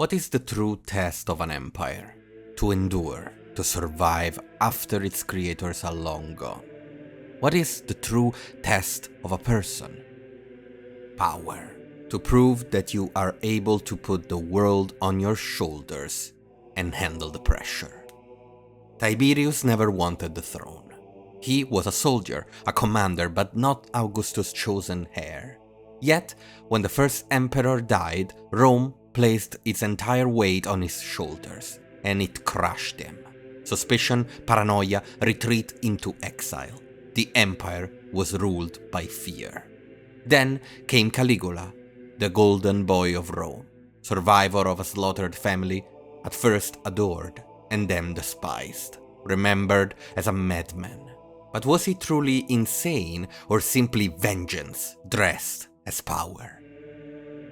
What is the true test of an empire? To endure, to survive after its creators are long gone. What is the true test of a person? Power. To prove that you are able to put the world on your shoulders and handle the pressure. Tiberius never wanted the throne. He was a soldier, a commander, but not Augustus' chosen heir. Yet, when the first emperor died, Rome placed its entire weight on his shoulders, and it crushed him. Suspicion, paranoia, retreat into exile. The empire was ruled by fear. Then came Caligula, the golden boy of Rome, survivor of a slaughtered family, at first adored and then despised, remembered as a madman. But was he truly insane or simply vengeance dressed as power?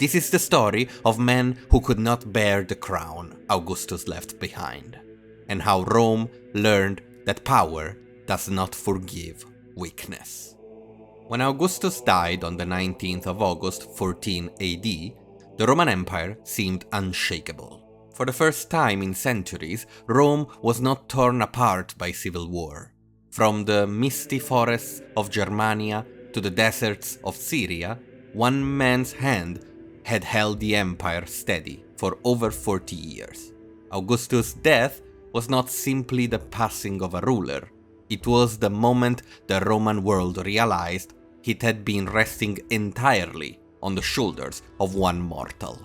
This is the story of men who could not bear the crown Augustus left behind, and how Rome learned that power does not forgive weakness. When Augustus died on the 19th of August 14 AD, the Roman Empire seemed unshakable. For the first time in centuries, Rome was not torn apart by civil war. From the misty forests of Germania to the deserts of Syria, one man's hand had held the empire steady for over 40 years. Augustus' death was not simply the passing of a ruler. It was the moment the Roman world realized it had been resting entirely on the shoulders of one mortal.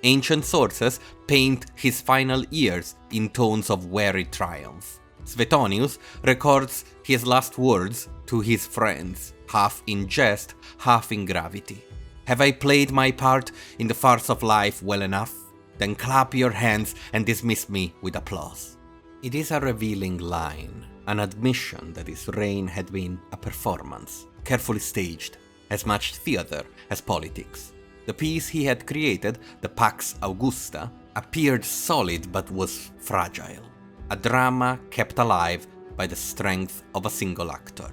Ancient sources paint his final years in tones of weary triumph. Suetonius records his last words to his friends, half in jest, half in gravity. Have I played my part in the farce of life well enough? Then clap your hands and dismiss me with applause. It is a revealing line, an admission that his reign had been a performance, carefully staged, as much theater as politics. The piece he had created, the Pax Augusta, appeared solid but was fragile, a drama kept alive by the strength of a single actor.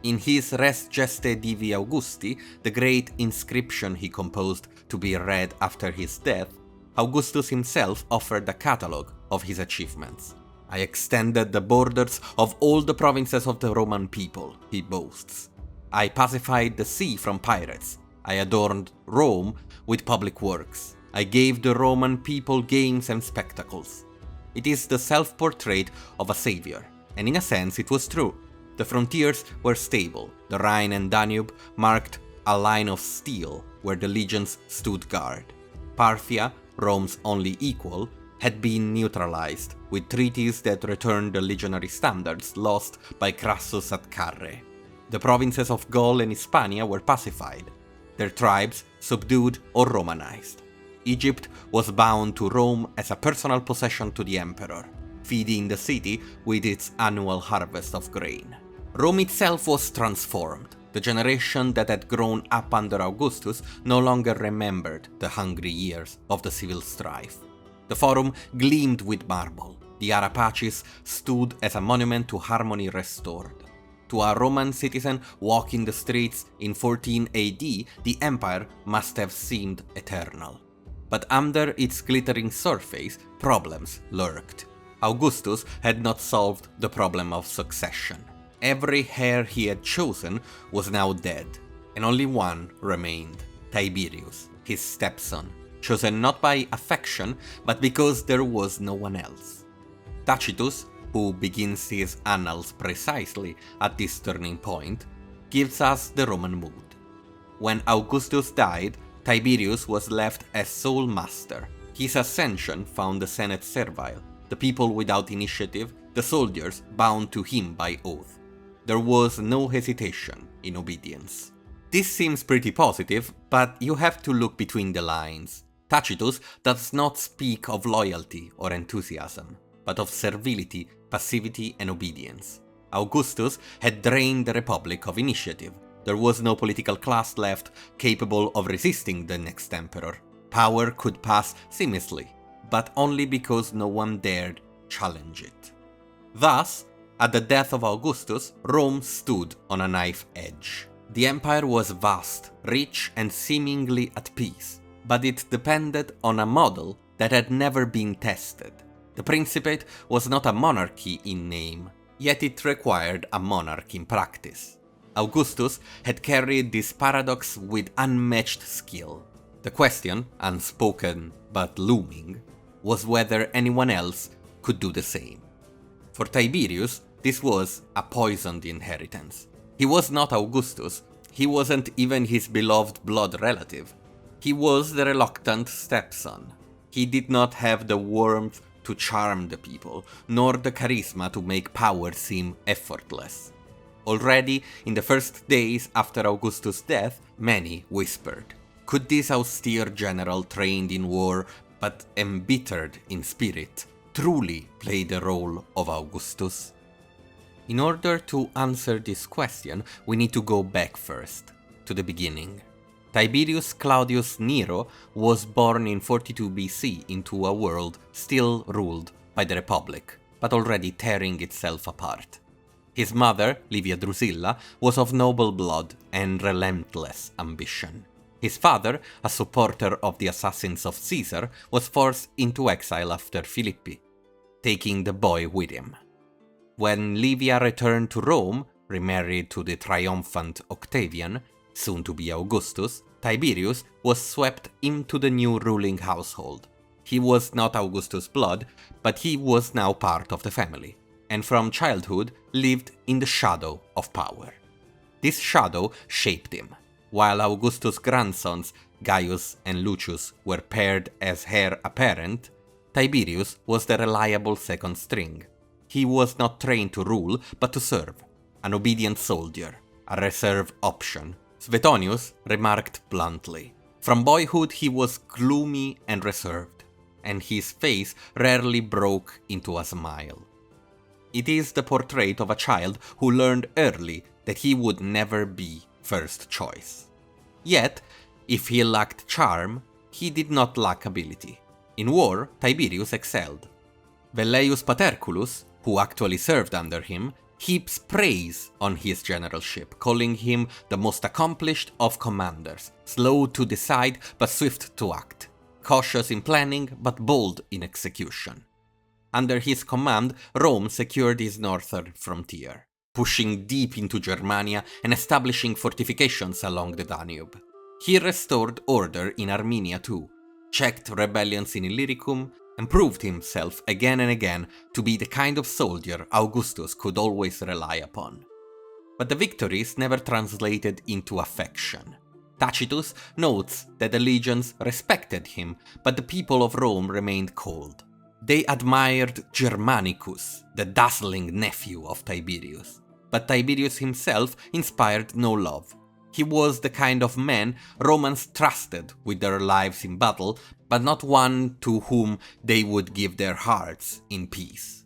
In his Res Geste Divi Augusti, the great inscription he composed to be read after his death, Augustus himself offered a catalogue of his achievements. I extended the borders of all the provinces of the Roman people, he boasts. I pacified the sea from pirates. I adorned Rome with public works. I gave the Roman people games and spectacles. It is the self-portrait of a savior, and in a sense it was true. The frontiers were stable. The Rhine and Danube marked a line of steel where the legions stood guard. Parthia, Rome's only equal, had been neutralized, with treaties that returned the legionary standards lost by Crassus at Carrhae. The provinces of Gaul and Hispania were pacified, their tribes subdued or Romanized. Egypt was bound to Rome as a personal possession to the emperor, feeding the city with its annual harvest of grain. Rome itself was transformed. The generation that had grown up under Augustus no longer remembered the hungry years of the civil strife. The Forum gleamed with marble. The Arapacis stood as a monument to harmony restored. To a Roman citizen walking the streets in 14 AD, the empire must have seemed eternal. But under its glittering surface, problems lurked. Augustus had not solved the problem of succession. Every heir he had chosen was now dead, and only one remained, Tiberius, his stepson, chosen not by affection, but because there was no one else. Tacitus, who begins his annals precisely at this turning point, gives us the Roman mood. When Augustus died, Tiberius was left as sole master. His ascension found the Senate servile, the people without initiative, the soldiers bound to him by oath. There was no hesitation in obedience. This seems pretty positive, but you have to look between the lines. Tacitus does not speak of loyalty or enthusiasm, but of servility, passivity, and obedience. Augustus had drained the Republic of initiative. There was no political class left capable of resisting the next emperor. Power could pass seamlessly, but only because no one dared challenge it. Thus, at the death of Augustus, Rome stood on a knife edge. The empire was vast, rich, and seemingly at peace, but it depended on a model that had never been tested. The Principate was not a monarchy in name, yet it required a monarch in practice. Augustus had carried this paradox with unmatched skill. The question, unspoken but looming, was whether anyone else could do the same. For Tiberius, this was a poisoned inheritance. He was not Augustus, he wasn't even his beloved blood relative. He was the reluctant stepson. He did not have the warmth to charm the people, nor the charisma to make power seem effortless. Already in the first days after Augustus' death, many whispered, could this austere general trained in war but embittered in spirit truly play the role of Augustus? In order to answer this question, we need to go back first, to the beginning. Tiberius Claudius Nero was born in 42 BC into a world still ruled by the Republic, but already tearing itself apart. His mother, Livia Drusilla, was of noble blood and relentless ambition. His father, a supporter of the assassins of Caesar, was forced into exile after Philippi, taking the boy with him. When Livia returned to Rome, remarried to the triumphant Octavian, soon to be Augustus, Tiberius was swept into the new ruling household. He was not Augustus' blood, but he was now part of the family, and from childhood lived in the shadow of power. This shadow shaped him. While Augustus' grandsons, Gaius and Lucius, were paired as heir apparent, Tiberius was the reliable second string. He was not trained to rule, but to serve, an obedient soldier, a reserve option. Suetonius remarked bluntly. From boyhood he was gloomy and reserved, and his face rarely broke into a smile. It is the portrait of a child who learned early that he would never be first choice. Yet, if he lacked charm, he did not lack ability. In war, Tiberius excelled. Velleius Paterculus, who actually served under him, heaps praise on his generalship, calling him the most accomplished of commanders, slow to decide but swift to act, cautious in planning but bold in execution. Under his command, Rome secured its northern frontier, pushing deep into Germania and establishing fortifications along the Danube. He restored order in Armenia too, checked rebellions in Illyricum, and proved himself again and again to be the kind of soldier Augustus could always rely upon. But the victories never translated into affection. Tacitus notes that the legions respected him, but the people of Rome remained cold. They admired Germanicus, the dazzling nephew of Tiberius, but Tiberius himself inspired no love. He was the kind of man Romans trusted with their lives in battle, but not one to whom they would give their hearts in peace.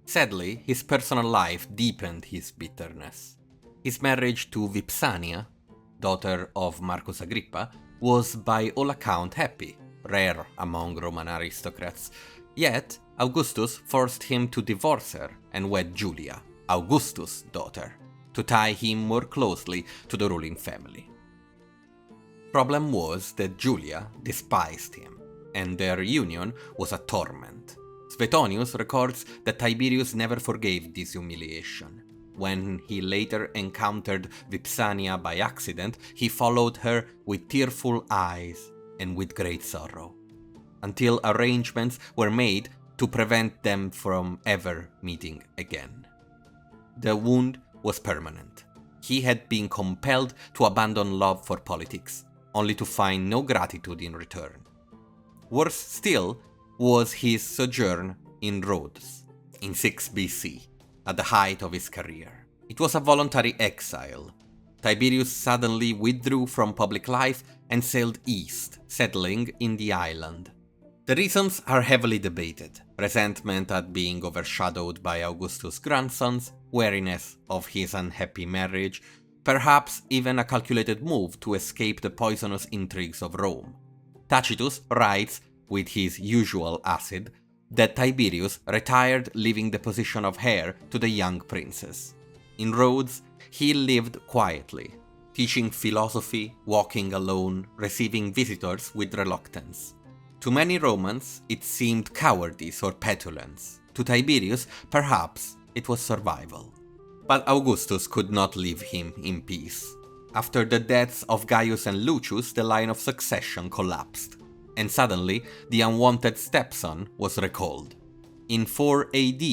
Sadly, his personal life deepened his bitterness. His marriage to Vipsania, daughter of Marcus Agrippa, was by all accounts happy, rare among Roman aristocrats. Yet, Augustus forced him to divorce her and wed Julia, Augustus' daughter, to tie him more closely to the ruling family. Problem was that Julia despised him, and their union was a torment. Suetonius records that Tiberius never forgave this humiliation. When he later encountered Vipsania by accident, he followed her with tearful eyes and with great sorrow, until arrangements were made to prevent them from ever meeting again. The wound was permanent. He had been compelled to abandon love for politics, only to find no gratitude in return. Worse still was his sojourn in Rhodes in 6 BC, at the height of his career. It was a voluntary exile. Tiberius suddenly withdrew from public life and sailed east, settling in the island. The reasons are heavily debated: resentment at being overshadowed by Augustus' grandsons, wariness of his unhappy marriage, perhaps even a calculated move to escape the poisonous intrigues of Rome. Tacitus writes, with his usual acid, that Tiberius retired, leaving the position of heir to the young princess. In Rhodes, he lived quietly, teaching philosophy, walking alone, receiving visitors with reluctance. To many Romans, it seemed cowardice or petulance. To Tiberius, perhaps, it was survival. But Augustus could not leave him in peace. After the deaths of Gaius and Lucius, the line of succession collapsed, and suddenly the unwanted stepson was recalled. In 4 AD,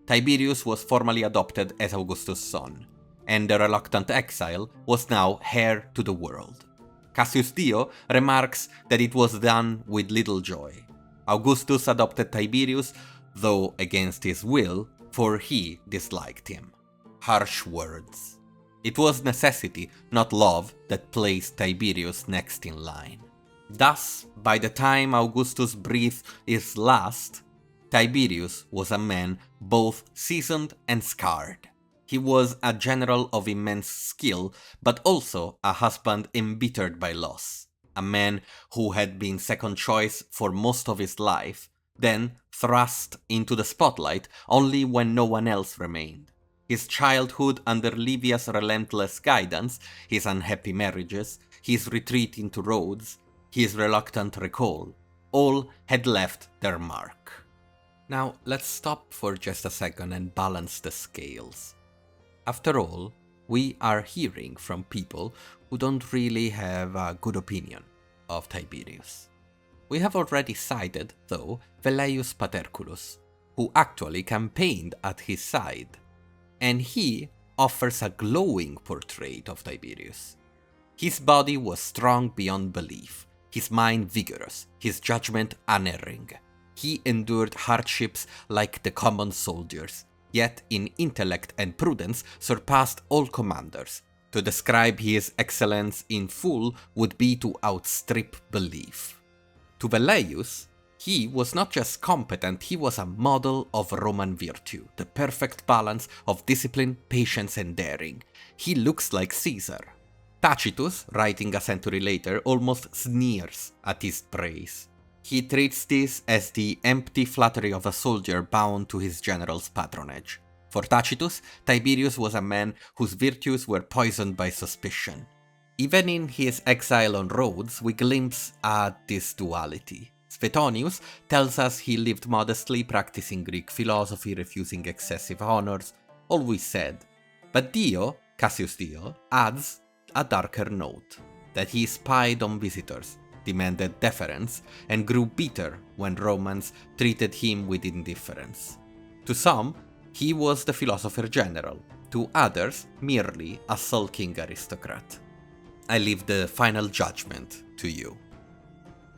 Tiberius was formally adopted as Augustus' son, and the reluctant exile was now heir to the world. Cassius Dio remarks that it was done with little joy. Augustus adopted Tiberius, though against his will, for he disliked him. Harsh words. It was necessity, not love, that placed Tiberius next in line. Thus, by the time Augustus breathed his last, Tiberius was a man both seasoned and scarred. He was a general of immense skill, but also a husband embittered by loss. A man who had been second choice for most of his life, then thrust into the spotlight only when no one else remained. His childhood under Livia's relentless guidance, his unhappy marriages, his retreat into Rhodes, his reluctant recall, all had left their mark. Now, let's stop for just a second and balance the scales. After all, we are hearing from people who don't really have a good opinion of Tiberius. We have already cited, though, Velleius Paterculus, who actually campaigned at his side, and he offers a glowing portrait of Tiberius. His body was strong beyond belief, his mind vigorous, his judgment unerring. He endured hardships like the common soldiers, yet in intellect and prudence surpassed all commanders. To describe his excellence in full would be to outstrip belief. To Velleius, he was not just competent, he was a model of Roman virtue, the perfect balance of discipline, patience, and daring. He looks like Caesar. Tacitus, writing a century later, almost sneers at his praise. He treats this as the empty flattery of a soldier bound to his general's patronage. For Tacitus, Tiberius was a man whose virtues were poisoned by suspicion. Even in his exile on Rhodes, we glimpse at this duality. Suetonius tells us he lived modestly, practicing Greek philosophy, refusing excessive honors, all we said. But Dio, Cassius Dio, adds a darker note, that he spied on visitors, demanded deference, and grew bitter when Romans treated him with indifference. To some, he was the philosopher general, to others, merely a sulking aristocrat. I leave the final judgment to you.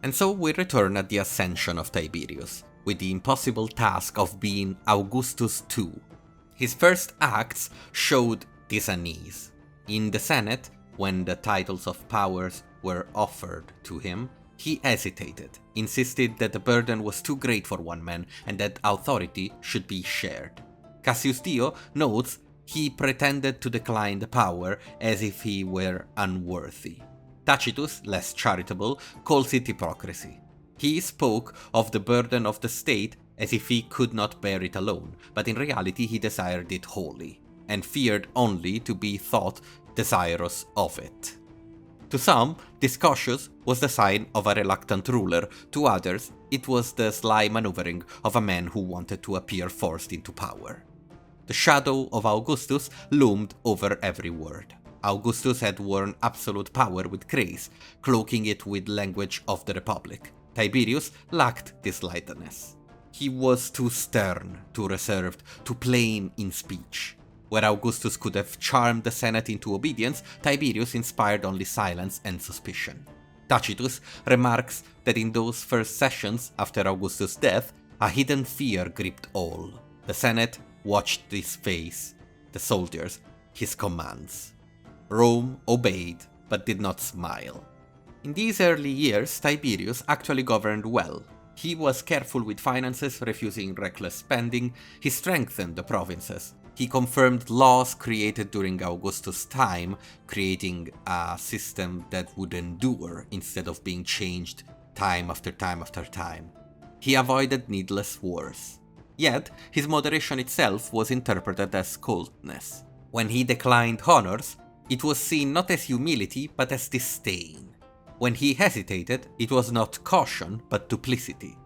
And so we return at the ascension of Tiberius, with the impossible task of being Augustus II. His first acts showed this unease. In the Senate, when the titles of powers were offered to him, he hesitated, insisted that the burden was too great for one man and that authority should be shared. Cassius Dio notes he pretended to decline the power as if he were unworthy. Tacitus, less charitable, calls it hypocrisy. He spoke of the burden of the state as if he could not bear it alone, but in reality he desired it wholly, and feared only to be thought desirous of it. To some, this cautious was the sign of a reluctant ruler, to others it was the sly maneuvering of a man who wanted to appear forced into power. The shadow of Augustus loomed over every word. Augustus had worn absolute power with grace, cloaking it with language of the Republic. Tiberius lacked this lightness. He was too stern, too reserved, too plain in speech. Where Augustus could have charmed the Senate into obedience, Tiberius inspired only silence and suspicion. Tacitus remarks that in those first sessions after Augustus' death, a hidden fear gripped all. The Senate watched his face, the soldiers, his commands. Rome obeyed, but did not smile. In these early years, Tiberius actually governed well. He was careful with finances, refusing reckless spending. He strengthened the provinces. He confirmed laws created during Augustus' time, creating a system that would endure instead of being changed time after time after time. He avoided needless wars. Yet, his moderation itself was interpreted as coldness. When he declined honors, it was seen not as humility but as disdain. When he hesitated, it was not caution but duplicity.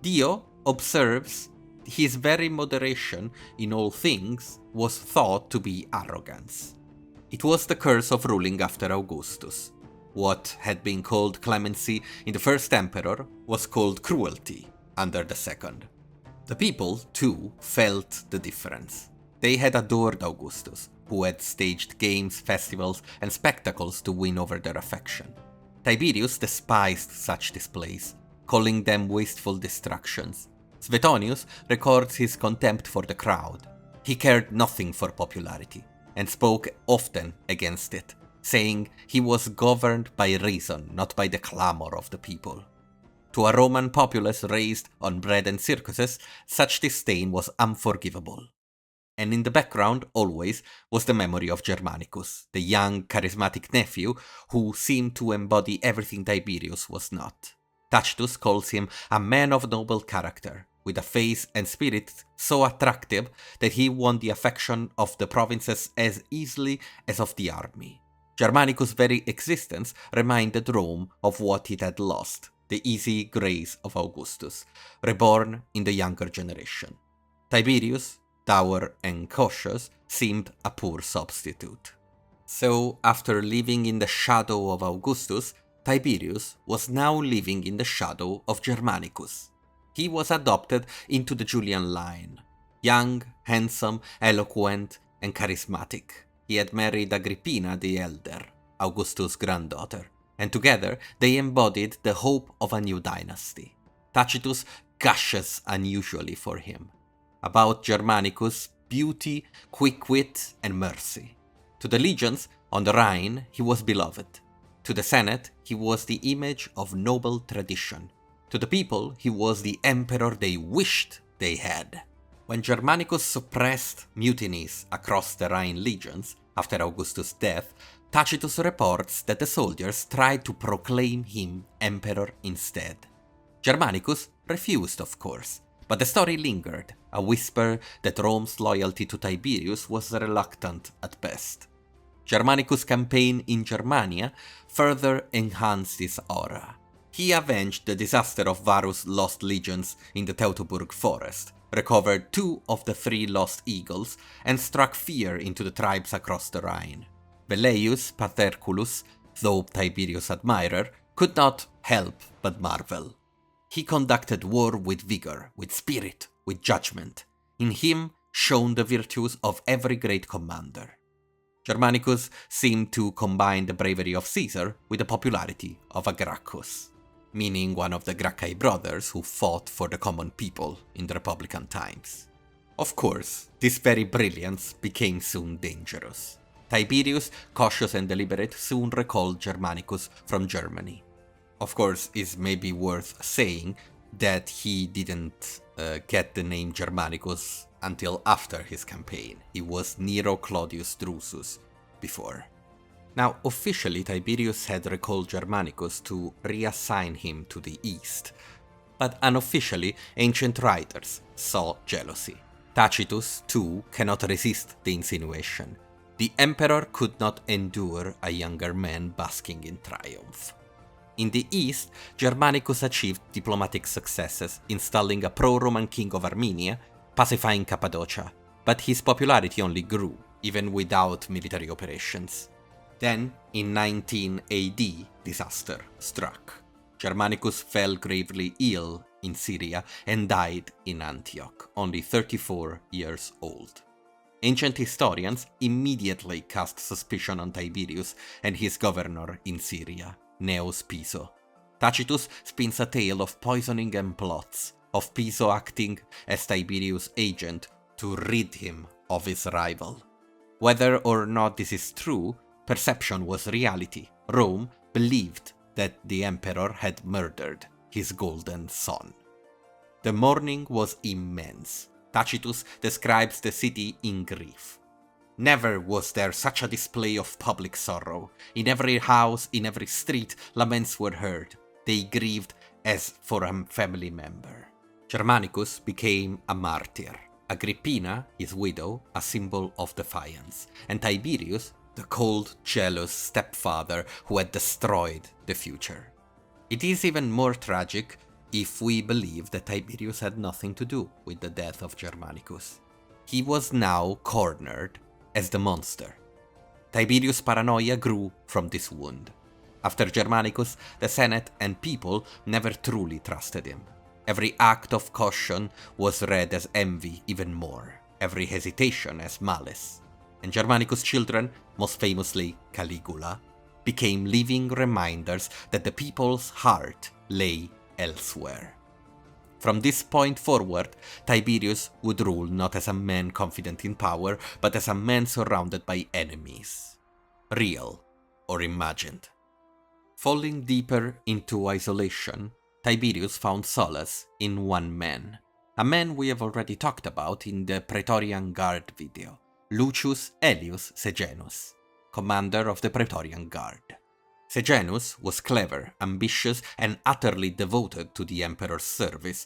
Dio observes his very moderation in all things was thought to be arrogance. It was the curse of ruling after Augustus. What had been called clemency in the first emperor was called cruelty under the second. The people, too, felt the difference. They had adored Augustus, who had staged games, festivals, and spectacles to win over their affection. Tiberius despised such displays, calling them wasteful distractions. Suetonius records his contempt for the crowd. He cared nothing for popularity, and spoke often against it, saying he was governed by reason, not by the clamor of the people. To a Roman populace raised on bread and circuses, such disdain was unforgivable. And in the background, always, was the memory of Germanicus, the young, charismatic nephew who seemed to embody everything Tiberius was not. Tacitus calls him a man of noble character, with a face and spirit so attractive that he won the affection of the provinces as easily as of the army. Germanicus' very existence reminded Rome of what it had lost, the easy grace of Augustus, reborn in the younger generation. Tiberius, dour and cautious, seemed a poor substitute. So, after living in the shadow of Augustus, Tiberius was now living in the shadow of Germanicus. He was adopted into the Julian line. Young, handsome, eloquent, and charismatic, he had married Agrippina the Elder, Augustus' granddaughter, and together they embodied the hope of a new dynasty. Tacitus gushes unusually for him. About Germanicus, beauty, quick wit, and mercy. To the legions on the Rhine, he was beloved. To the Senate, he was the image of noble tradition. To the people, he was the emperor they wished they had. When Germanicus suppressed mutinies across the Rhine legions after Augustus' death, Tacitus reports that the soldiers tried to proclaim him emperor instead. Germanicus refused, of course, but the story lingered, a whisper that Rome's loyalty to Tiberius was reluctant at best. Germanicus' campaign in Germania further enhanced his aura. He avenged the disaster of Varus' lost legions in the Teutoburg forest, recovered 2 of the 3 lost eagles, and struck fear into the tribes across the Rhine. Velleius Paterculus, though Tiberius' admirer, could not help but marvel. He conducted war with vigor, with spirit, with judgment. In him shone the virtues of every great commander. Germanicus seemed to combine the bravery of Caesar with the popularity of a Gracchus, meaning one of the Gracchi brothers who fought for the common people in the Republican times. Of course, this very brilliance became soon dangerous. Tiberius, cautious and deliberate, soon recalled Germanicus from Germany. Of course, it's maybe worth saying that he didn't get the name Germanicus until after his campaign. He was Nero Claudius Drusus before. Now, officially, Tiberius had recalled Germanicus to reassign him to the east, but unofficially, ancient writers saw jealousy. Tacitus, too, cannot resist the insinuation. The emperor could not endure a younger man basking in triumph. In the east, Germanicus achieved diplomatic successes, installing a pro-Roman king of Armenia, pacifying Cappadocia, but his popularity only grew, even without military operations. Then, in 19 AD, disaster struck. Germanicus fell gravely ill in Syria and died in Antioch, only 34 years old. Ancient historians immediately cast suspicion on Tiberius and his governor in Syria, Gnaeus Piso. Tacitus spins a tale of poisoning and plots, of Piso acting as Tiberius' agent to rid him of his rival. Whether or not this is true, perception was reality. Rome believed that the emperor had murdered his golden son. The mourning was immense. Tacitus describes the city in grief. Never was there such a display of public sorrow. In every house, in every street, laments were heard. They grieved as for a family member. Germanicus became a martyr. Agrippina, his widow, a symbol of defiance. And Tiberius, the cold, jealous stepfather who had destroyed the future. It is even more tragic if we believe that Tiberius had nothing to do with the death of Germanicus. He was now cornered as the monster. Tiberius' paranoia grew from this wound. After Germanicus, the Senate and people never truly trusted him. Every act of caution was read as envy even more, every hesitation as malice. And Germanicus' children, most famously Caligula, became living reminders that the people's heart lay elsewhere. From this point forward, Tiberius would rule not as a man confident in power, but as a man surrounded by enemies, real or imagined. Falling deeper into isolation, Tiberius found solace in one man, a man we have already talked about in the Praetorian Guard video, Lucius Aelius Sejanus, commander of the Praetorian Guard. Sejanus was clever, ambitious, and utterly devoted to the emperor's service,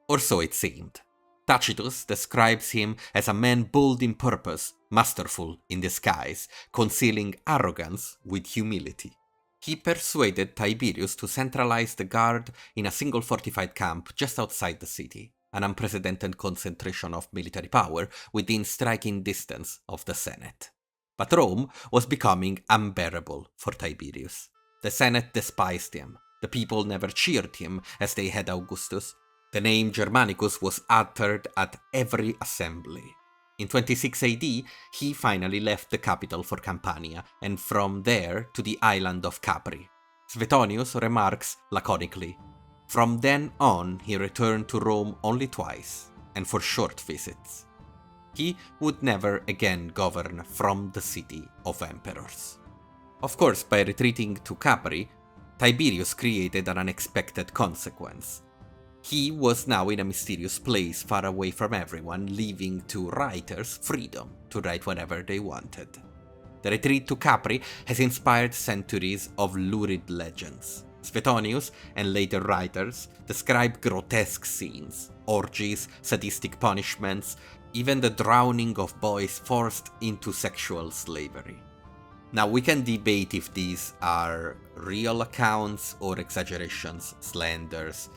or so it seemed. Tacitus describes him as a man bold in purpose, masterful in disguise, concealing arrogance with humility. He persuaded Tiberius to centralize the guard in a single fortified camp just outside the city, an unprecedented concentration of military power within striking distance of the Senate. But Rome was becoming unbearable for Tiberius. The Senate despised him, the people never cheered him as they had Augustus. The name Germanicus was uttered at every assembly. In 26 AD, he finally left the capital for Campania, and from there to the island of Capri. Suetonius remarks laconically, "From then on he returned to Rome only twice, and for short visits." He would never again govern from the city of emperors. Of course, by retreating to Capri, Tiberius created an unexpected consequence. He was now in a mysterious place far away from everyone, leaving to writers freedom to write whatever they wanted. The retreat to Capri has inspired centuries of lurid legends. Suetonius and later writers describe grotesque scenes, orgies, sadistic punishments, even the drowning of boys forced into sexual slavery. Now, we can debate if these are real accounts or exaggerations, slanders.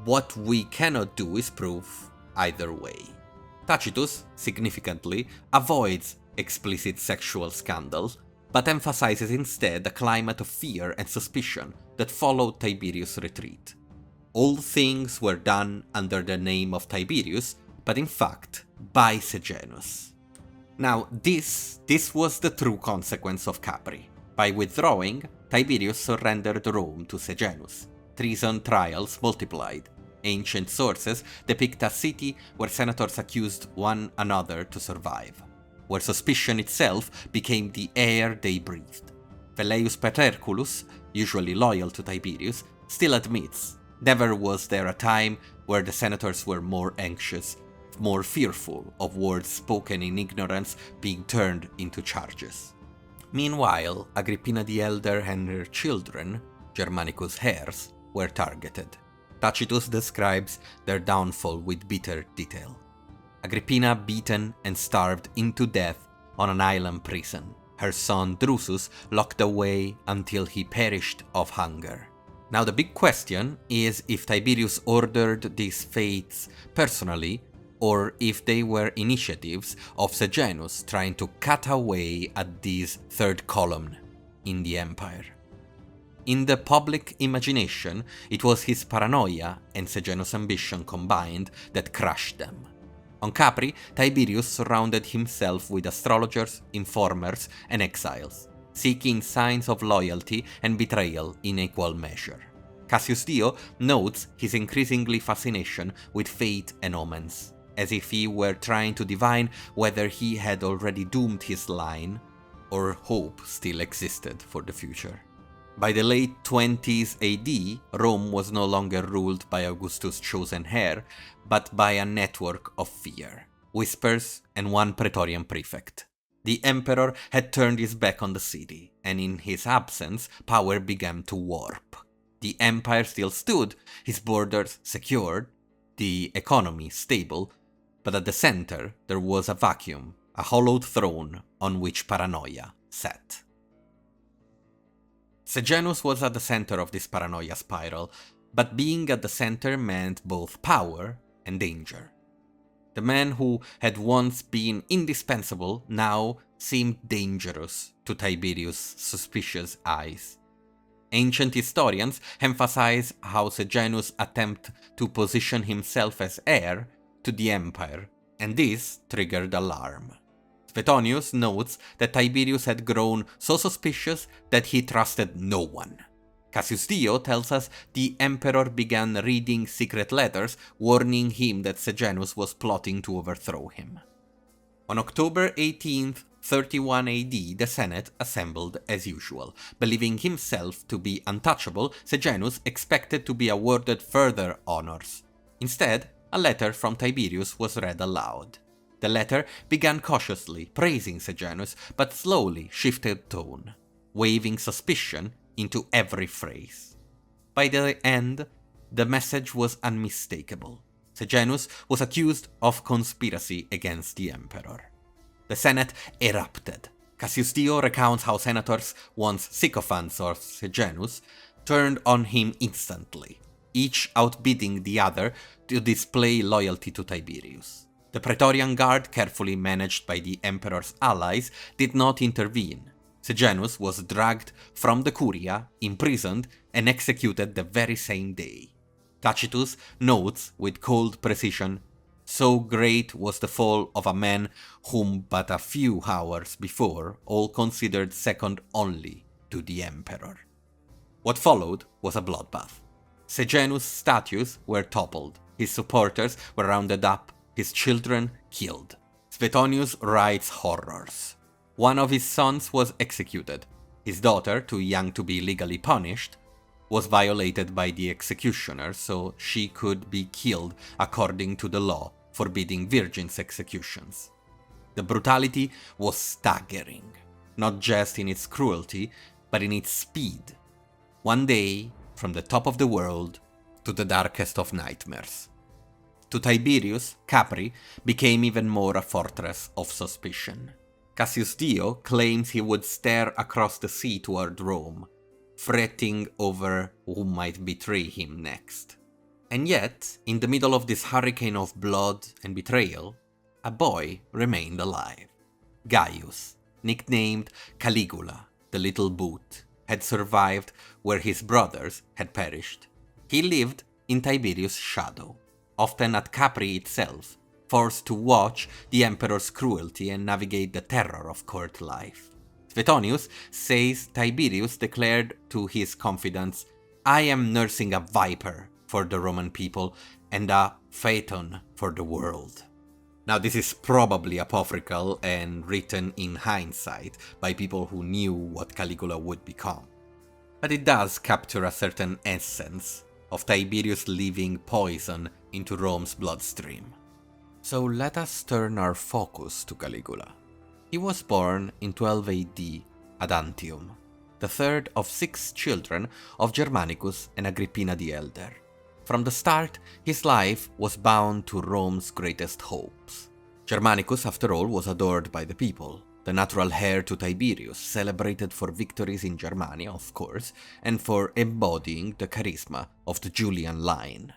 What we cannot do is prove either way. Tacitus, significantly, avoids explicit sexual scandals, but emphasizes instead a climate of fear and suspicion that followed Tiberius' retreat. All things were done under the name of Tiberius, but in fact by Sejanus. Now, this was the true consequence of Capri. By withdrawing, Tiberius surrendered Rome to Sejanus. Treason trials multiplied. Ancient sources depict a city where senators accused one another to survive, where suspicion itself became the air they breathed. Velleius Paterculus, usually loyal to Tiberius, still admits, never was there a time where the senators were more anxious, more fearful of words spoken in ignorance being turned into charges. Meanwhile, Agrippina the Elder and her children, Germanicus' heirs, were targeted. Tacitus describes their downfall with bitter detail. Agrippina beaten and starved into death on an island prison, her son Drusus locked away until he perished of hunger. Now the big question is if Tiberius ordered these fates personally, or if they were initiatives of Sejanus trying to cut away at this third column in the empire. In the public imagination, it was his paranoia and Sejanus' ambition combined that crushed them. On Capri, Tiberius surrounded himself with astrologers, informers, and exiles, seeking signs of loyalty and betrayal in equal measure. Cassius Dio notes his increasingly fascination with fate and omens, as if he were trying to divine whether he had already doomed his line, or hope still existed for the future. By the late 20s AD, Rome was no longer ruled by Augustus' chosen heir, but by a network of fear, whispers, and one Praetorian prefect. The emperor had turned his back on the city, and in his absence, power began to warp. The empire still stood, his borders secured, the economy stable, but at the center there was a vacuum, a hollowed throne on which paranoia set. Sejanus was at the center of this paranoia spiral, but being at the center meant both power and danger. The man who had once been indispensable now seemed dangerous to Tiberius' suspicious eyes. Ancient historians emphasize how Sejanus attempted to position himself as heir to the empire, and this triggered alarm. Suetonius notes that Tiberius had grown so suspicious that he trusted no one. Cassius Dio tells us the emperor began reading secret letters warning him that Sejanus was plotting to overthrow him. On October 18th, 31 AD, the Senate assembled as usual. Believing himself to be untouchable, Sejanus expected to be awarded further honors. Instead, a letter from Tiberius was read aloud. The letter began cautiously, praising Sejanus, but slowly shifted tone, waving suspicion into every phrase. By the end, the message was unmistakable. Sejanus was accused of conspiracy against the emperor. The Senate erupted. Cassius Dio recounts how senators, once sycophants of Sejanus, turned on him instantly, each outbidding the other to display loyalty to Tiberius. The Praetorian Guard, carefully managed by the emperor's allies, did not intervene. Sejanus was dragged from the Curia, imprisoned, and executed the very same day. Tacitus notes with cold precision, "So great was the fall of a man whom but a few hours before all considered second only to the emperor." What followed was a bloodbath. Sejanus' statues were toppled, his supporters were rounded up, his children killed. Suetonius writes horrors. One of his sons was executed. His daughter, too young to be legally punished, was violated by the executioner, so she could be killed according to the law forbidding virgins' executions. The brutality was staggering, not just in its cruelty, but in its speed. One day, from the top of the world to the darkest of nightmares. To Tiberius, Capri became even more a fortress of suspicion. Cassius Dio claims he would stare across the sea toward Rome, fretting over who might betray him next. And yet, in the middle of this hurricane of blood and betrayal, a boy remained alive. Gaius, nicknamed Caligula, the Little Boot, had survived where his brothers had perished. He lived in Tiberius' shadow, often at Capri itself, forced to watch the emperor's cruelty and navigate the terror of court life. Suetonius says Tiberius declared to his confidants, "I am nursing a viper for the Roman people and a phaeton for the world." Now, this is probably apocryphal and written in hindsight by people who knew what Caligula would become. But it does capture a certain essence of Tiberius leaving poison into Rome's bloodstream. So let us turn our focus to Caligula. He was born in 12 AD at Antium, the third of 6 children of Germanicus and Agrippina the Elder. From the start, his life was bound to Rome's greatest hopes. Germanicus, after all, was adored by the people, the natural heir to Tiberius, celebrated for victories in Germania, of course, and for embodying the charisma of the Julian line.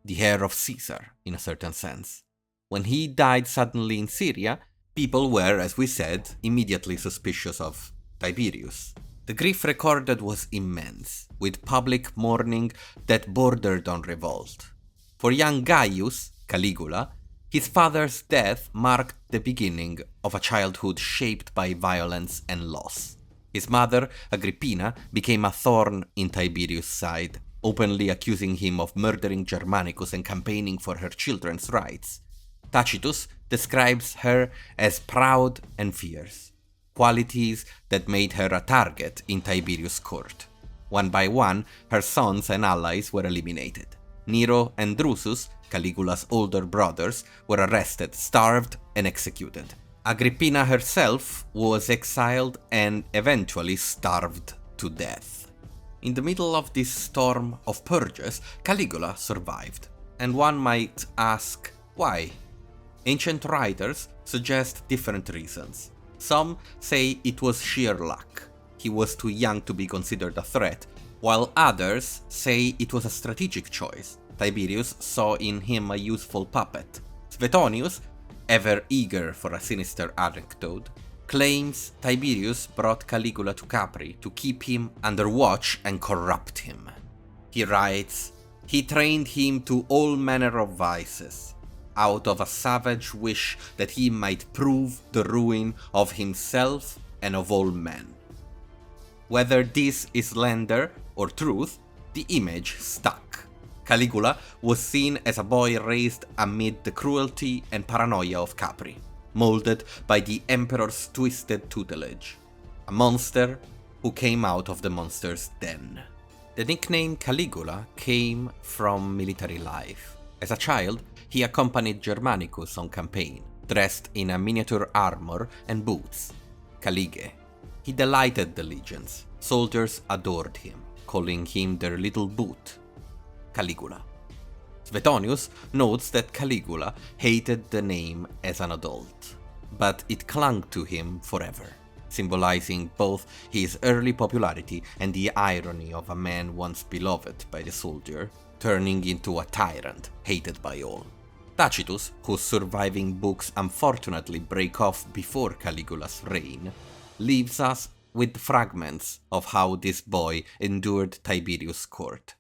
The heir of Caesar, in a certain sense. When he died suddenly in Syria, people were, as we said, immediately suspicious of Tiberius. The grief recorded was immense, with public mourning that bordered on revolt. For young Gaius, Caligula, his father's death marked the beginning of a childhood shaped by violence and loss. His mother, Agrippina, became a thorn in Tiberius' side, openly accusing him of murdering Germanicus and campaigning for her children's rights. Tacitus describes her as proud and fierce, qualities that made her a target in Tiberius' court. One by one, her sons and allies were eliminated. Nero and Drusus, Caligula's older brothers, were arrested, starved, and executed. Agrippina herself was exiled and eventually starved to death. In the middle of this storm of purges, Caligula survived. And one might ask, why? Ancient writers suggest different reasons. Some say it was sheer luck. He was too young to be considered a threat, while others say it was a strategic choice. Tiberius saw in him a useful puppet. Suetonius, ever eager for a sinister anecdote, claims Tiberius brought Caligula to Capri to keep him under watch and corrupt him. He writes, "He trained him to all manner of vices, out of a savage wish that he might prove the ruin of himself and of all men." Whether this is slander or truth, the image stuck. Caligula was seen as a boy raised amid the cruelty and paranoia of Capri, molded by the emperor's twisted tutelage. A monster who came out of the monster's den. The nickname Caligula came from military life. As a child, he accompanied Germanicus on campaign, dressed in a miniature armor and boots. Calige. He delighted the legions. Soldiers adored him, calling him their little boot. Caligula. Suetonius notes that Caligula hated the name as an adult, but it clung to him forever, symbolizing both his early popularity and the irony of a man once beloved by the soldier, turning into a tyrant hated by all. Tacitus, whose surviving books unfortunately break off before Caligula's reign, leaves us with fragments of how this boy endured Tiberius' court.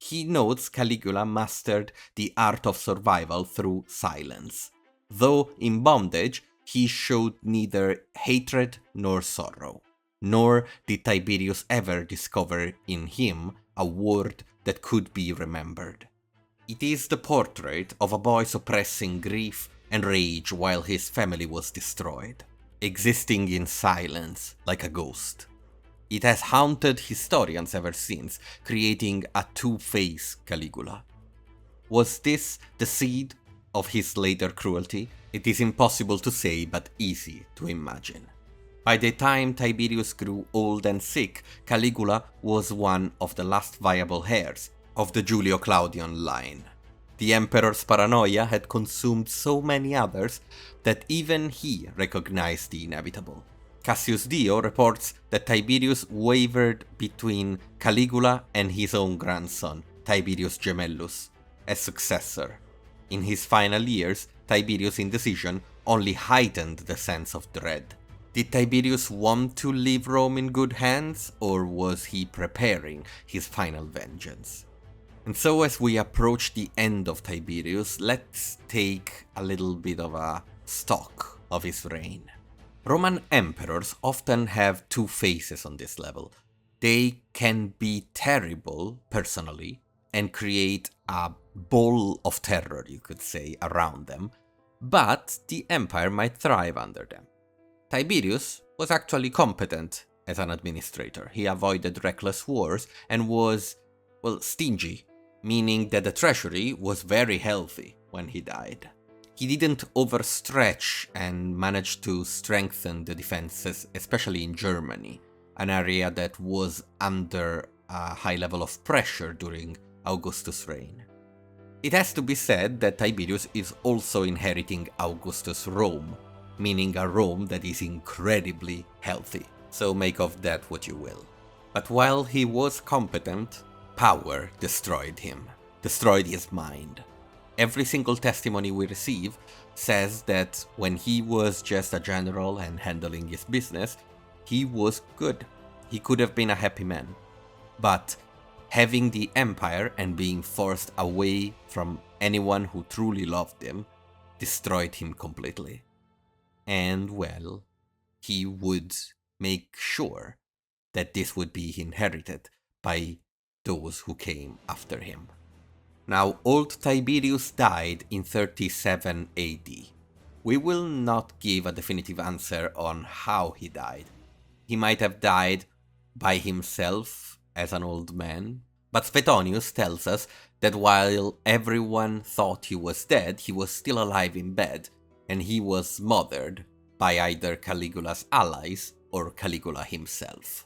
He notes Caligula mastered the art of survival through silence. Though in bondage, he showed neither hatred nor sorrow. Nor did Tiberius ever discover in him a word that could be remembered. It is the portrait of a boy suppressing grief and rage while his family was destroyed, existing in silence like a ghost. It has haunted historians ever since, creating a two-faced Caligula. Was this the seed of his later cruelty? It is impossible to say, but easy to imagine. By the time Tiberius grew old and sick, Caligula was one of the last viable heirs of the Julio-Claudian line. The emperor's paranoia had consumed so many others that even he recognized the inevitable. Cassius Dio reports that Tiberius wavered between Caligula and his own grandson, Tiberius Gemellus, as successor. In his final years, Tiberius' indecision only heightened the sense of dread. Did Tiberius want to leave Rome in good hands, or was he preparing his final vengeance? And so as we approach the end of Tiberius, let's take a little bit of a stock of his reign. Roman emperors often have two faces on this level. They can be terrible personally and create a ball of terror, you could say, around them, but the empire might thrive under them. Tiberius was actually competent as an administrator. He avoided reckless wars and was, stingy, meaning that the treasury was very healthy when he died. He didn't overstretch and managed to strengthen the defenses, especially in Germany, an area that was under a high level of pressure during Augustus' reign. It has to be said that Tiberius is also inheriting Augustus' Rome, meaning a Rome that is incredibly healthy, so make of that what you will. But while he was competent, power destroyed him, destroyed his mind. Every single testimony we receive says that when he was just a general and handling his business, he was good. He could have been a happy man. But having the empire and being forced away from anyone who truly loved him destroyed him completely. And well, he would make sure that this would be inherited by those who came after him. Now, old Tiberius died in 37 AD. We will not give a definitive answer on how he died. He might have died by himself as an old man, but Suetonius tells us that while everyone thought he was dead, he was still alive in bed, and he was smothered by either Caligula's allies or Caligula himself.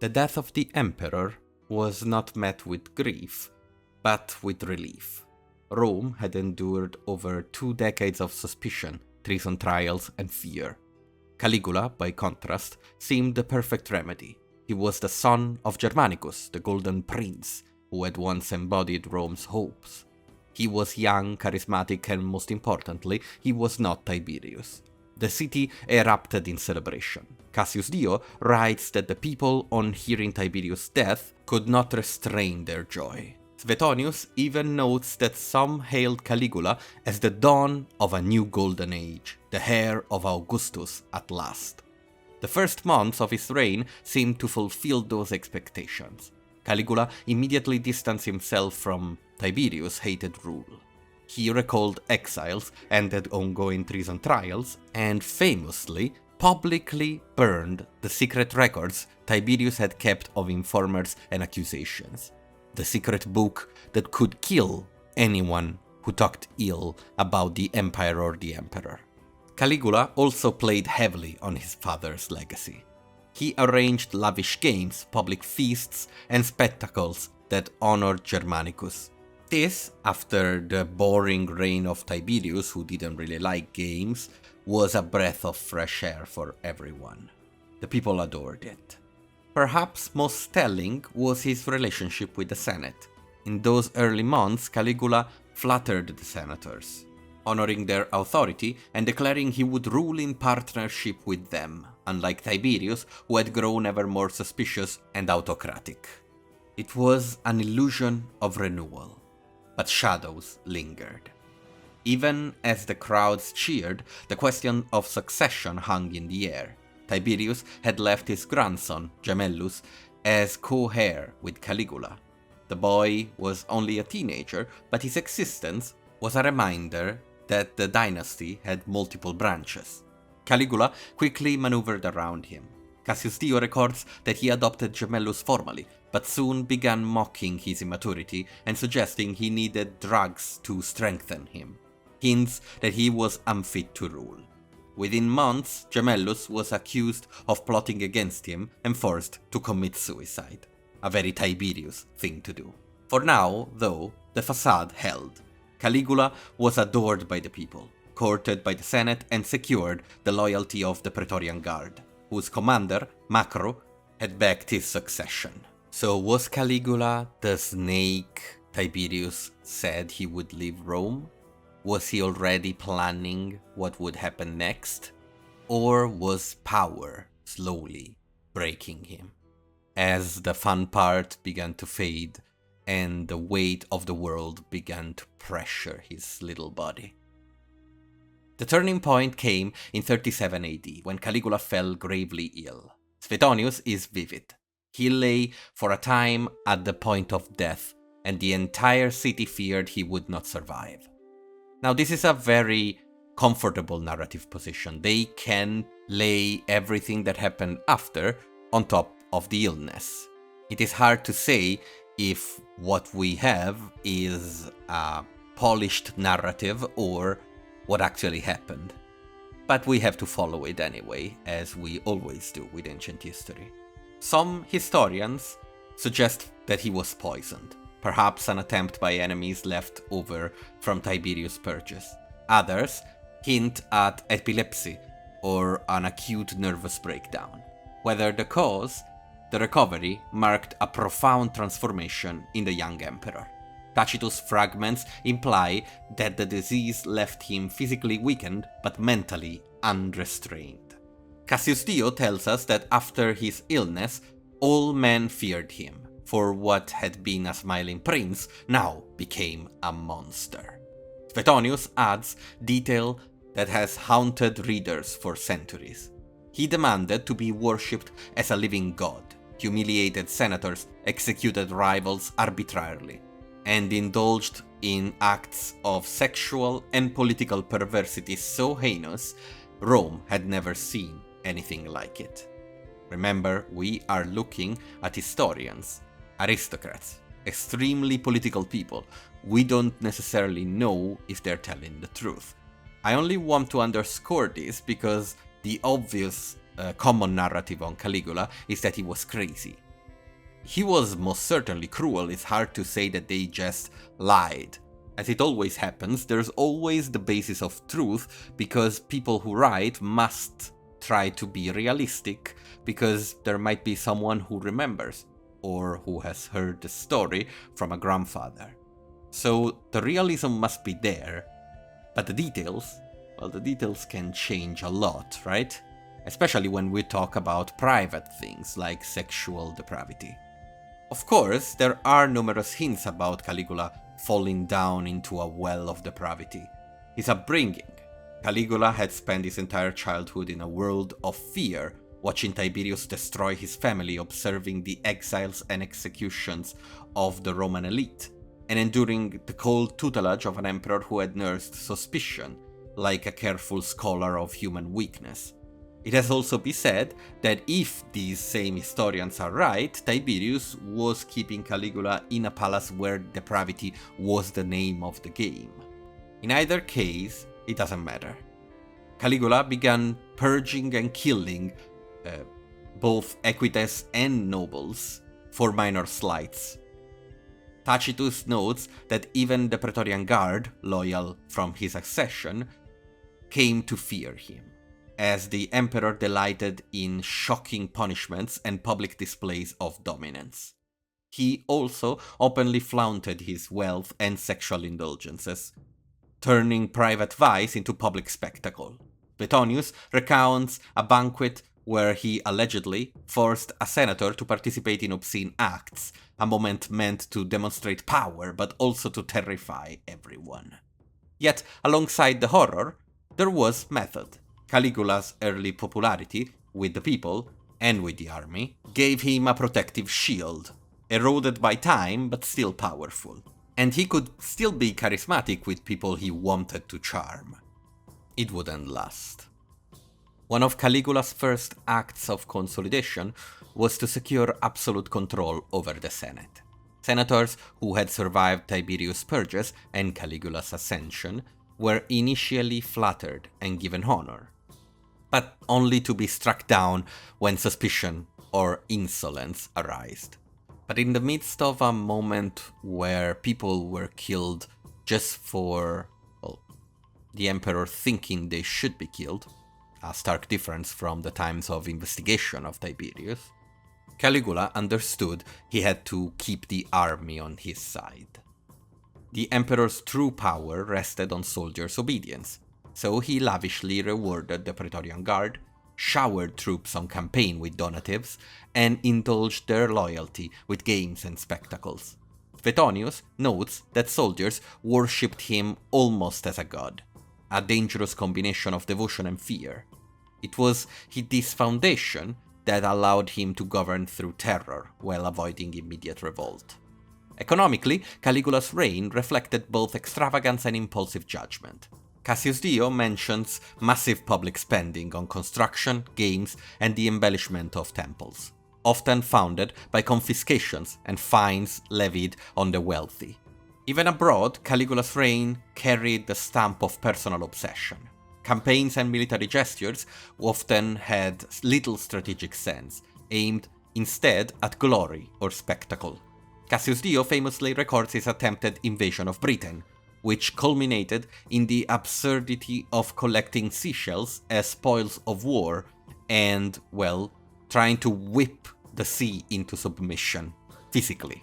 The death of the emperor was not met with grief, but with relief. Rome had endured over 2 decades of suspicion, treason trials, and fear. Caligula, by contrast, seemed the perfect remedy. He was the son of Germanicus, the Golden Prince, who had once embodied Rome's hopes. He was young, charismatic, and most importantly, he was not Tiberius. The city erupted in celebration. Cassius Dio writes that the people, on hearing Tiberius' death, could not restrain their joy. Suetonius even notes that some hailed Caligula as the dawn of a new golden age, the heir of Augustus at last. The first months of his reign seemed to fulfill those expectations. Caligula immediately distanced himself from Tiberius' hated rule. He recalled exiles, ended ongoing treason trials, and famously, publicly burned the secret records Tiberius had kept of informers and accusations. The secret book that could kill anyone who talked ill about the empire or the emperor. Caligula also played heavily on his father's legacy. He arranged lavish games, public feasts, and spectacles that honored Germanicus. This, after the boring reign of Tiberius, who didn't really like games, was a breath of fresh air for everyone. The people adored it. Perhaps most telling was his relationship with the Senate. In those early months, Caligula flattered the senators, honoring their authority and declaring he would rule in partnership with them, unlike Tiberius, who had grown ever more suspicious and autocratic. It was an illusion of renewal, but shadows lingered. Even as the crowds cheered, the question of succession hung in the air. Tiberius had left his grandson, Gemellus, as co-heir with Caligula. The boy was only a teenager, but his existence was a reminder that the dynasty had multiple branches. Caligula quickly maneuvered around him. Cassius Dio records that he adopted Gemellus formally, but soon began mocking his immaturity and suggesting he needed drugs to strengthen him. Hints that he was unfit to rule. Within months, Gemellus was accused of plotting against him and forced to commit suicide. A very Tiberius thing to do. For now, though, the facade held. Caligula was adored by the people, courted by the Senate, and secured the loyalty of the Praetorian Guard, whose commander, Macro, had backed his succession. So was Caligula the snake Tiberius said he would leave Rome? Was he already planning what would happen next? Or was power slowly breaking him? As the fun part began to fade and the weight of the world began to pressure his little body. The turning point came in 37 AD, when Caligula fell gravely ill. Suetonius is vivid. He lay for a time at the point of death, and the entire city feared he would not survive. Now, this is a very comfortable narrative position. They can lay everything that happened after on top of the illness. It is hard to say if what we have is a polished narrative or what actually happened. But we have to follow it anyway, as we always do with ancient history. Some historians suggest that he was poisoned, perhaps an attempt by enemies left over from Tiberius' purges. Others hint at epilepsy or an acute nervous breakdown. Whether the cause, the recovery marked a profound transformation in the young emperor. Tacitus' fragments imply that the disease left him physically weakened but mentally unrestrained. Cassius Dio tells us that after his illness, all men feared him, for what had been a smiling prince now became a monster. Suetonius adds detail that has haunted readers for centuries. He demanded to be worshipped as a living god, humiliated senators, executed rivals arbitrarily, and indulged in acts of sexual and political perversity so heinous, Rome had never seen anything like it. Remember, we are looking at historians, aristocrats, extremely political people. We don't necessarily know if they're telling the truth. I only want to underscore this because the obvious common narrative on Caligula is that he was crazy. He was most certainly cruel. It's hard to say that they just lied. As it always happens, there's always the basis of truth, because people who write must try to be realistic because there might be someone who remembers or who has heard the story from a grandfather. So the realism must be there, but the details, well, the details can change a lot, right? Especially when we talk about private things like sexual depravity. Of course, there are numerous hints about Caligula falling down into a well of depravity. His upbringing. Caligula had spent his entire childhood in a world of fear, watching Tiberius destroy his family, observing the exiles and executions of the Roman elite, and enduring the cold tutelage of an emperor who had nursed suspicion, like a careful scholar of human weakness. It has also been said that if these same historians are right, Tiberius was keeping Caligula in a palace where depravity was the name of the game. In either case, it doesn't matter. Caligula began purging and killing both equites and nobles for minor slights. Tacitus notes that even the Praetorian Guard, loyal from his accession, came to fear him, as the emperor delighted in shocking punishments and public displays of dominance. He also openly flaunted his wealth and sexual indulgences, turning private vice into public spectacle. Suetonius recounts a banquet where he allegedly forced a senator to participate in obscene acts, a moment meant to demonstrate power but also to terrify everyone. Yet, alongside the horror, there was method. Caligula's early popularity with the people and with the army gave him a protective shield, eroded by time but still powerful. And he could still be charismatic with people he wanted to charm. It wouldn't last. One of Caligula's first acts of consolidation was to secure absolute control over the Senate. Senators who had survived Tiberius' purges and Caligula's ascension were initially flattered and given honor, but only to be struck down when suspicion or insolence arose. But in the midst of a moment where people were killed just for, well, the emperor thinking they should be killed, a stark difference from the times of investigation of Tiberius, Caligula understood he had to keep the army on his side. The emperor's true power rested on soldiers' obedience, so he lavishly rewarded the Praetorian Guard, showered troops on campaign with donatives, and indulged their loyalty with games and spectacles. Suetonius notes that soldiers worshipped him almost as a god, a dangerous combination of devotion and fear. It was this foundation that allowed him to govern through terror while avoiding immediate revolt. Economically, Caligula's reign reflected both extravagance and impulsive judgment. Cassius Dio mentions massive public spending on construction, games, and the embellishment of temples, often funded by confiscations and fines levied on the wealthy. Even abroad, Caligula's reign carried the stamp of personal obsession. Campaigns and military gestures often had little strategic sense, aimed instead at glory or spectacle. Cassius Dio famously records his attempted invasion of Britain, which culminated in the absurdity of collecting seashells as spoils of war and, well, trying to whip the sea into submission, physically.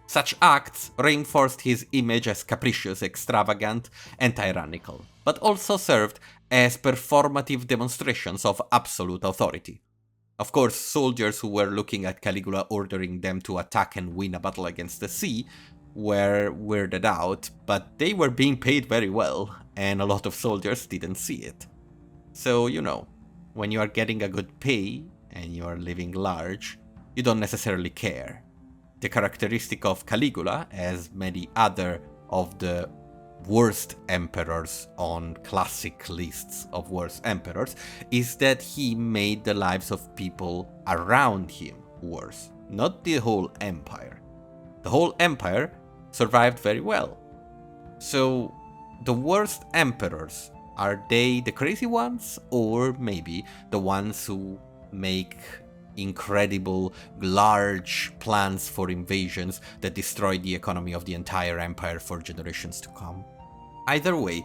Such acts reinforced his image as capricious, extravagant, and tyrannical, but also served as performative demonstrations of absolute authority. Of course, soldiers who were looking at Caligula ordering them to attack and win a battle against the sea were weirded out, but they were being paid very well, and a lot of soldiers didn't see it. So, when you are getting a good pay and you are living large, you don't necessarily care. The characteristic of Caligula, as many other of the worst emperors on classic lists of worst emperors, is that he made the lives of people around him worse, not the whole empire. The whole empire survived very well. So, the worst emperors, are they the crazy ones, or maybe the ones who make incredible, large plans for invasions that destroy the economy of the entire empire for generations to come? Either way,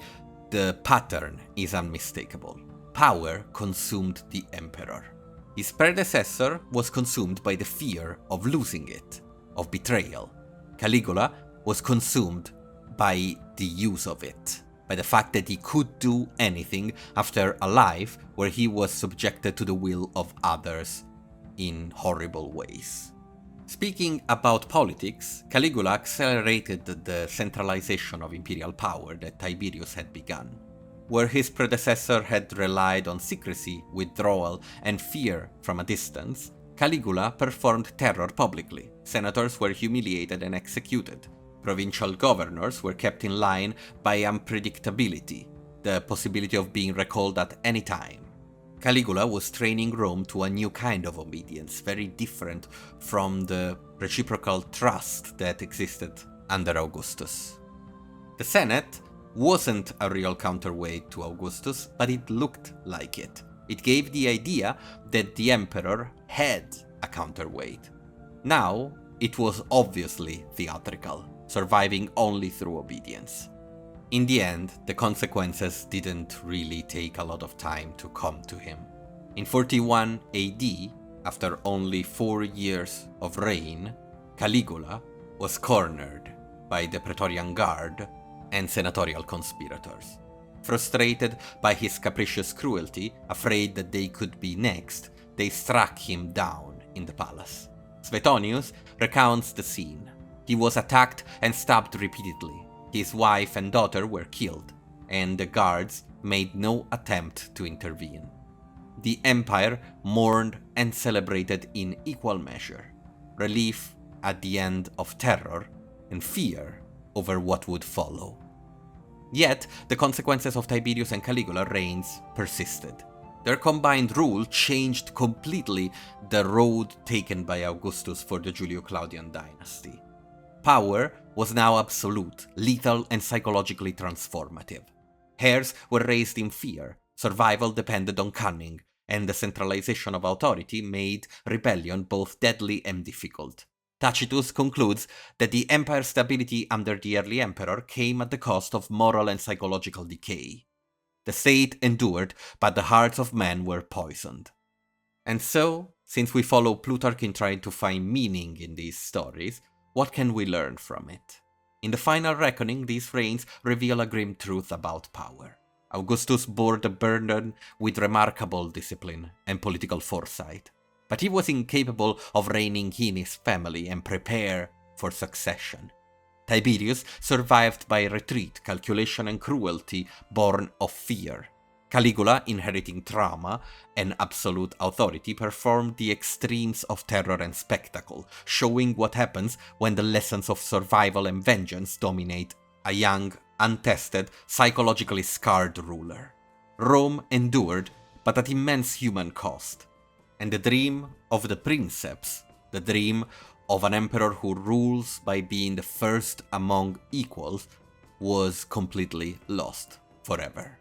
the pattern is unmistakable. power consumed the emperor. His predecessor was consumed by the fear of losing it, of betrayal. Caligula was consumed by the use of it, by the fact that he could do anything after a life where he was subjected to the will of others in horrible ways. Speaking about politics, Caligula accelerated the centralization of imperial power that Tiberius had begun. Where his predecessor had relied on secrecy, withdrawal, and fear from a distance, Caligula performed terror publicly. Senators were humiliated and executed. Provincial governors were kept in line by unpredictability, the possibility of being recalled at any time. Caligula was training Rome to a new kind of obedience, very different from the reciprocal trust that existed under Augustus. The Senate wasn't a real counterweight to Augustus, but it looked like it. It gave the idea that the emperor had a counterweight. Now, it was obviously theatrical, surviving only through obedience. In the end, the consequences didn't really take a lot of time to come to him. In 41 AD, after only 4 years of reign, Caligula was cornered by the Praetorian Guard and senatorial conspirators. Frustrated by his capricious cruelty, afraid that they could be next, they struck him down in the palace. Suetonius recounts the scene. He was attacked and stabbed repeatedly. His wife and daughter were killed, and the guards made no attempt to intervene. The empire mourned and celebrated in equal measure, relief at the end of terror and fear over what would follow. Yet, the consequences of Tiberius and Caligula reigns persisted. Their combined rule changed completely the road taken by Augustus for the Julio-Claudian dynasty. Power was now absolute, lethal, and psychologically transformative. Heirs were raised in fear, survival depended on cunning, and the centralization of authority made rebellion both deadly and difficult. Tacitus concludes that the empire's stability under the early emperor came at the cost of moral and psychological decay. The state endured, but the hearts of men were poisoned. And so, since we follow Plutarch in trying to find meaning in these stories, what can we learn from it? In the final reckoning, these reigns reveal a grim truth about power. Augustus bore the burden with remarkable discipline and political foresight, but he was incapable of reigning in his family and prepare for succession. Tiberius survived by retreat, calculation, and cruelty born of fear. Caligula, inheriting trauma and absolute authority, performed the extremes of terror and spectacle, showing what happens when the lessons of survival and vengeance dominate a young, untested, psychologically scarred ruler. Rome endured, but at immense human cost. And the dream of the princeps, the dream of an emperor who rules by being the first among equals, was completely lost forever.